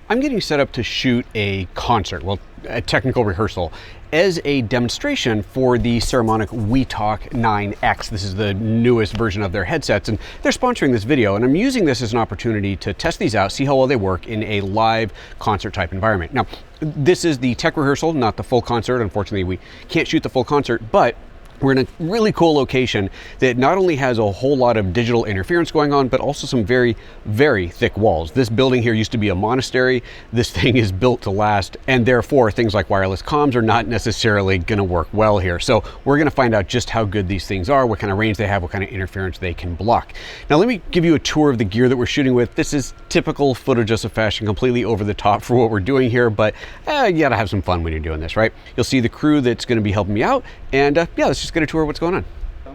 I'm getting set up to shoot a concert, well, a technical rehearsal, as a demonstration for the Saramonic WiTalk9 X. This is the newest version of their headsets, and they're sponsoring this video, and I'm using this as an opportunity to test these out, see how well they work in a live concert type environment. Now, this is the tech rehearsal, not the full concert. Unfortunately, we can't shoot the full concert, but we're in a really cool location that not only has a whole lot of digital interference going on, but also some very, very thick walls. This building here used to be a monastery. This thing is built to last, and therefore things like wireless comms are not necessarily going to work well here. So we're going to find out just how good these things are, what kind of range they have, what kind of interference they can block. Now let me give you a tour of the gear that we're shooting with. This is typical PhotoJoseph fashion, completely over the top for what we're doing here, but you gotta have some fun when you're doing this, right? You'll see the crew that's going to be helping me out, and yeah, let's just get a tour of what's going on.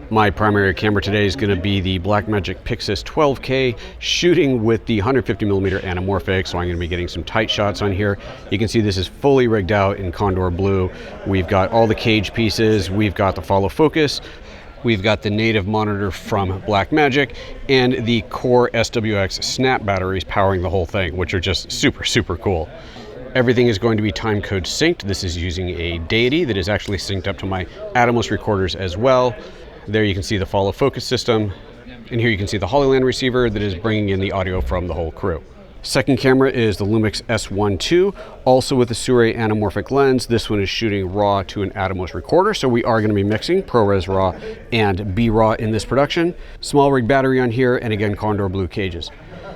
My primary camera today is going to be the Blackmagic Pixis 12K, shooting with the 150mm anamorphic, so I'm going to be getting some tight shots on here. You can see this is fully rigged out in Condor Blue. We've got all the cage pieces, we've got the follow focus, we've got the native monitor from Blackmagic, and the Core SWX snap batteries powering the whole thing, which are just super, super cool. Everything is going to be timecode synced. This is using a Deity that is actually synced up to my Atomos recorders as well. There you can see the follow focus system. And here you can see the Hollyland receiver that is bringing in the audio from the whole crew. Second camera is the Lumix S1 II, also with a Shure anamorphic lens. This one is shooting RAW to an Atomos recorder, so we are going to be mixing ProRes RAW and B-RAW in this production. Small rig battery on here, and again, Condor Blue cages.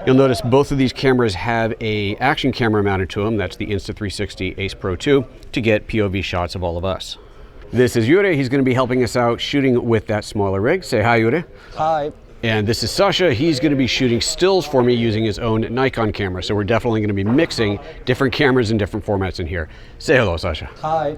You'll notice both of these cameras have a action camera mounted to them. That's the Insta360 Ace Pro 2 to get POV shots of all of us. This is Yuri. He's going to be helping us out shooting with that smaller rig. Say hi, Yuri. Hi. And this is Sasha. He's going to be shooting stills for me using his own Nikon camera. So we're definitely going to be mixing different cameras in different formats in here. Say hello, Sasha. Hi.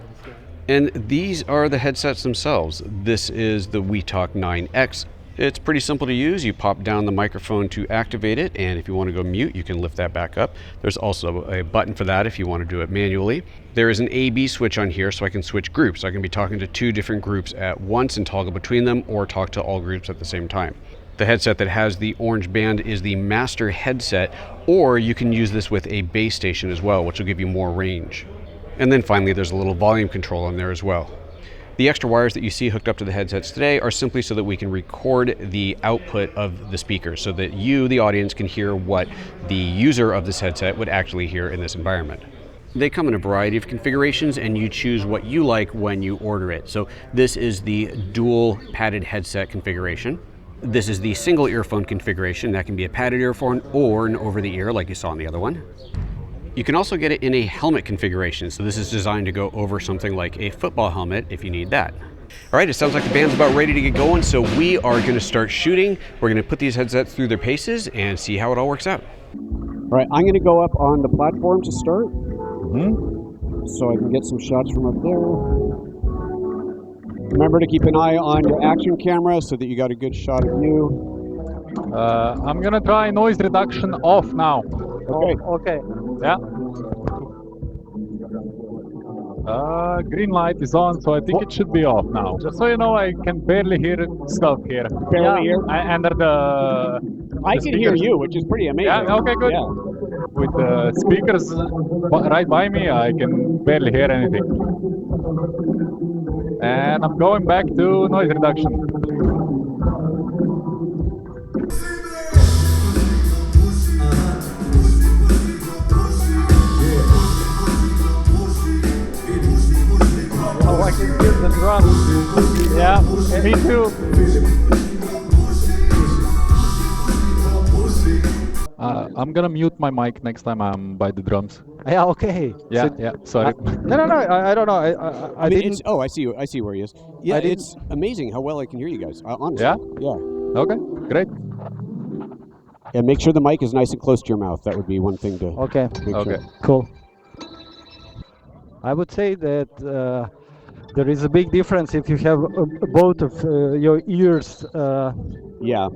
And these are the headsets themselves. This is the WiTalk9 X. It's pretty simple to use. You pop down the microphone to activate it, and if you want to go mute, you can lift that back up. There's also a button for that if you want to do it manually. There is an A/B switch on here, so I can switch groups. I can be talking to two different groups at once and toggle between them, or talk to all groups at the same time. The headset that has the orange band is the master headset, or you can use this with a base station as well, which will give you more range. And then finally, there's a little volume control on there as well. The extra wires that you see hooked up to the headsets today are simply so that we can record the output of the speakers, so that you, the audience, can hear what the user of this headset would actually hear in this environment. They come in a variety of configurations, and you choose what you like when you order it. So this is the dual padded headset configuration. This is the single earphone configuration. That can be a padded earphone or an over-the-ear like you saw on the other one. You can also get it in a helmet configuration, so this is designed to go over something like a football helmet if you need that. All right, it sounds like the band's about ready to get going, so we are going to start shooting. We're going to put these headsets through their paces and see how it all works out. All right, I'm going to go up on the platform to start, so I can get some shots from up there. Remember to keep an eye on your action camera so that you got a good shot of you. I'm going to try noise reduction off now. Okay. Okay. Yeah. Green light is on, so I think it should be off now. Just so you know, I can barely hear stuff here. Barely hear? Under the I can hear you, which is pretty amazing. Yeah, okay, good. Yeah. With the speakers right by me, I can barely hear anything. And I'm going back to noise reduction. Oh, I can hear the drums. Yeah, me too. I'm gonna mute my mic next time I'm by the drums. Yeah, okay. Yeah, So, yeah. Sorry. no, I don't know. I mean, didn't. I see where he is. Yeah, it's amazing how well I can hear you guys. Honestly. Yeah? Yeah. Okay, great. And make sure the mic is nice and close to your mouth. That would be one thing to. Okay. Make Okay. Sure. Cool. I would say that there is a big difference if you have both of your ears Yeah.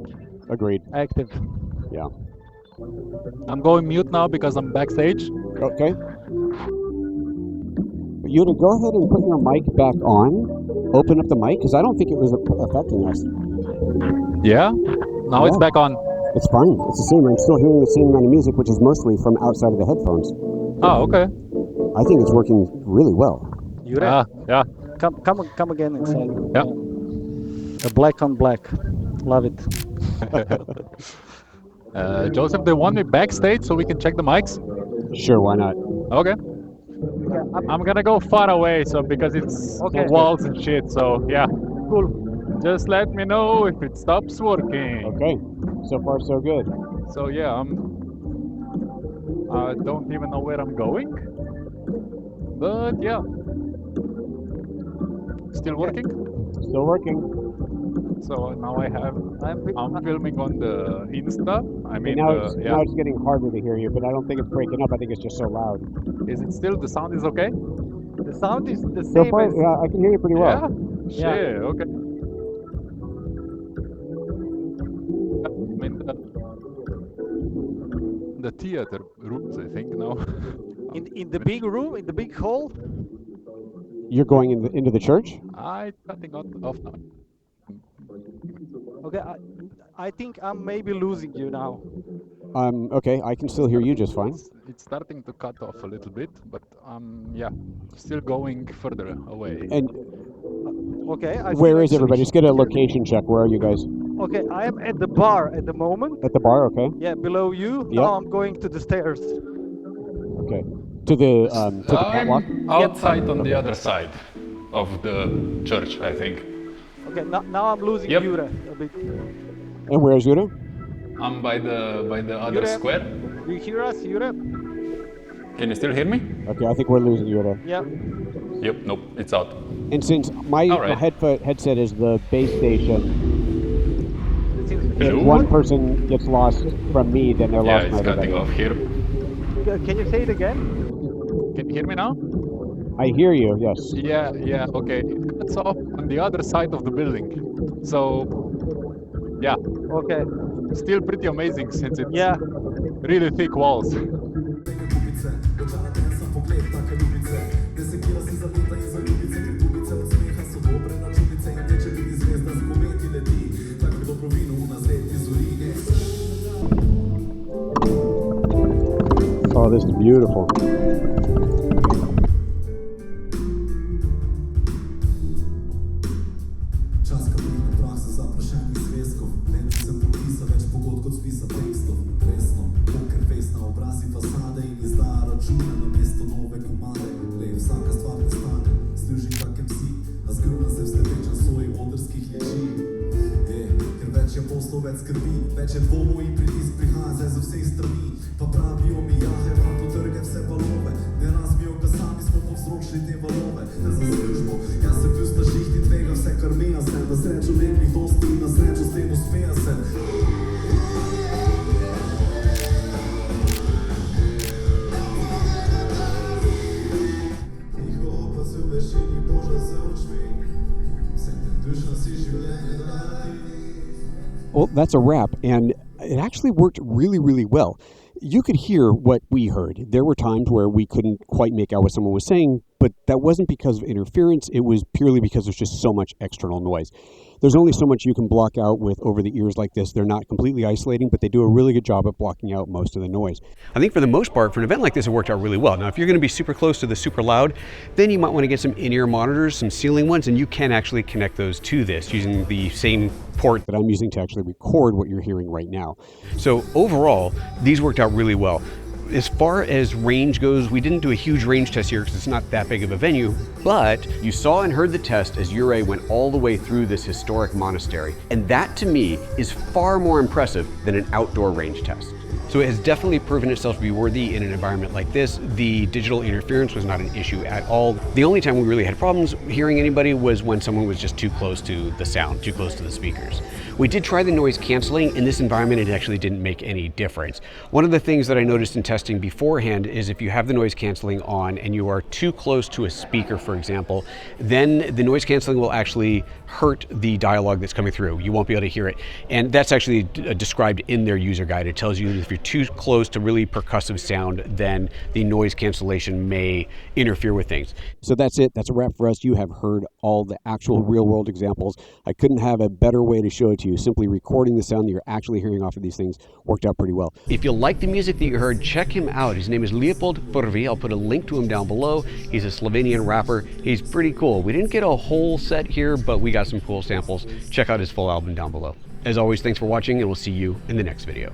Agreed. active. Yeah. I'm going mute now because I'm backstage. Okay. You to go ahead and put your mic back on. Open up the mic because I don't think it was affecting us. Yeah? Now Yeah. it's back on. It's fine. It's the same. I'm still hearing the same amount of music, which is mostly from outside of the headphones. Oh, okay. I think it's working really well. Jure, Yeah. come again inside. Yeah. Black on black. Love it. Joseph, they want me backstage so we can check the mics? Sure, why not? Okay. Yeah, I'm gonna go far away, so because it's Okay. walls and shit, so yeah. cool. Just let me know if it stops working. Okay, so far so good. So yeah, I don't even know where I'm going. But yeah. Still working? Still working. So now I'm I'm filming on the Insta. I mean, now yeah. it's getting harder to hear you, but I don't think it's breaking up. I think it's just so loud. Is it still, the sound is okay? the sound is the So same far, as yeah, I can hear you pretty well. Yeah? Yeah. Shit, okay. I mean, the theater rooms, I think, now. in the big room, in the big hall. You're going into the church? I'm cutting off now. Okay, I think I'm maybe losing you now. Okay, I can still hear you just fine. It's starting to cut off a little bit, but yeah, still going further away. And Okay, where is everybody? Just get a location check. Where are you guys? Okay, I am at the bar at the moment. At the bar, okay. Yeah, below you. Yep. Now I'm going to the stairs. Okay. To the catwalk? I'm outside on the other side of the church, I think. Okay, now I'm losing Yep. Jure a bit. And where is Jure? I'm by the other Jure, square. Do you hear us, Jure? Can you still hear me? Okay, I think we're losing Jure. Yeah. Yep, nope, it's out. And since my All right. headset is the base station, if Hello? one person gets lost from me, then they're Yeah, lost it's from everybody. cutting off here. Can you say it again? Can you hear me now? I hear you, yes. Yeah, okay. It cuts off on the other side of the building. So, yeah, Okay. still pretty amazing since it's Yeah. really thick walls. Oh, this is beautiful. Več je dvomov in pritisk prihaja z vseh strani. Pa pravijo mi, ja, Hrvat potrge vse valove. Ne razmijo, da sami smo povzročili te valove. Ne za službo, jaz se bil stažiht in tvega vse, kar meja se. Na srečo nekih dosti in na srečo s tem uspeja se. Tiho opazil v višini Boža z očmi. Sem te dušno si življenje dati. Well, that's a wrap, and it actually worked really, really well. You could hear what we heard. There were times where we couldn't quite make out what someone was saying, but that wasn't because of interference. It was purely because there's just so much external noise. There's only so much you can block out with over-the-ears like this. They're not completely isolating, but they do a really good job of blocking out most of the noise. I think for the most part, for an event like this, it worked out really well. Now, if you're going to be super close to the super loud, then you might want to get some in-ear monitors, some ceiling ones, and you can actually connect those to this using the same port that I'm using to actually record what you're hearing right now. So overall, these worked out really well. As far as range goes, we didn't do a huge range test here because it's not that big of a venue, but you saw and heard the test as Jure went all the way through this historic monastery. And that to me is far more impressive than an outdoor range test. So it has definitely proven itself to be worthy in an environment like this. The digital interference was not an issue at all. The only time we really had problems hearing anybody was when someone was just too close to the sound, too close to the speakers. We did try the noise canceling. In this environment, it actually didn't make any difference. One of the things that I noticed in testing beforehand is if you have the noise canceling on and you are too close to a speaker, for example, then the noise canceling will actually hurt the dialogue that's coming through. You won't be able to hear it. And that's actually described in their user guide. It tells you that if you're too close to really percussive sound, then the noise cancellation may interfere with things. So that's it. That's a wrap for us. You have heard all the actual real world examples. I couldn't have a better way to show it to you. Simply recording the sound that you're actually hearing off of these things worked out pretty well. If you like the music that you heard, check check him out. His name is Leopold Prvi. I'll put a link to him down below. He's a Slovenian rapper. He's pretty cool. We didn't get a whole set here, but we got some cool samples. Check out his full album down below. As always, thanks for watching, and we'll see you in the next video.